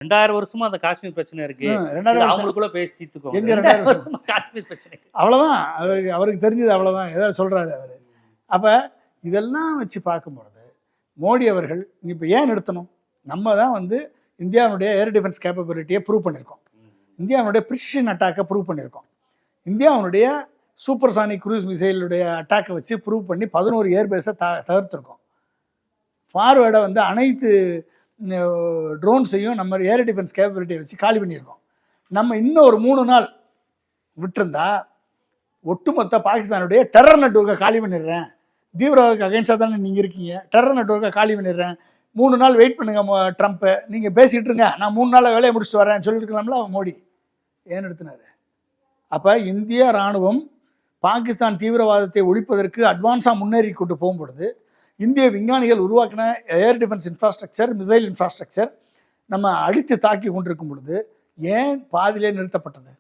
2000 வருஷமா அந்த காஷ்மீர் பிரச்சனை இருக்கு. 2000 வருஷம் அவங்களுக்குள்ள பேசி தீர்த்துக்கோங்க. எங்க 2000 வருஷமா காஷ்மீர் பிரச்சனை. அவ்வளோதான். அவருக்கு தெரிஞ்சது அவ்வளோதான். ஏதாவது சொல்கிறாரு அவர். அப்போ இதெல்லாம் வச்சு பார்க்கும்பொழுது மோடி அவர்கள் இப்போ ஏன் நிறுத்தணும்? நம்ம தான் இந்தியாவுடைய ஏர் டிஃபென்ஸ் கேப்பபிலிட்டியை ப்ரூவ் பண்ணியிருக்கோம். இந்தியாவுடைய ப்ரிசிஷன் அட்டாக்கை ப்ரூவ் பண்ணியிருக்கோம். இந்தியாவுடைய சூப்பர்சானிக் க்ரூஸ் மிசைலுடைய அட்டாக்கை வச்சு ப்ரூவ் பண்ணி 11 ஏர்பேஸை தவிர்த்துருக்கோம். ஃபார்வேர்டை அனைத்து ட்ரோன்ஸையும் நம்ம ஏர் டிஃபென்ஸ் கேப்பபிலிட்டியை வச்சு காலி பண்ணியிருக்கோம். நம்ம இன்னும் ஒரு 3 நாள் விட்டுருந்தா ஒட்டுமொத்த பாகிஸ்தானுடைய டெரர் நெட்வொர்க்கை காலி பண்ணிடுறேன். தீவிரவாதத்துக்கு அகைன்ஸ்டாக தானே நீங்கள் இருக்கீங்க. டெரர் நெட்வொர்க்கை காலி பண்ணிடுறேன். 3 நாள் வெயிட் பண்ணுங்க ட்ரம்ப்பு, நீங்கள் பேசிகிட்டு இருங்க, நான் 3 நாளில் வேலையை முடிச்சுட்டு வரேன் சொல்லியிருக்கலாம்ல மோடி. ஏன் நிறுத்தினார்? அப்போ இந்திய இராணுவம் பாகிஸ்தான் தீவிரவாதத்தை ஒழிப்பதற்கு அட்வான்ஸாக முன்னேறி கொண்டு போகும்பொழுது இந்திய விஞ்ஞானிகள் உருவாக்கின air defence infrastructure, missile infrastructure நம்ம அடித்து தாக்கி கொண்டிருக்கும் பொழுது ஏன் பாதியிலே நிறுத்தப்பட்டது?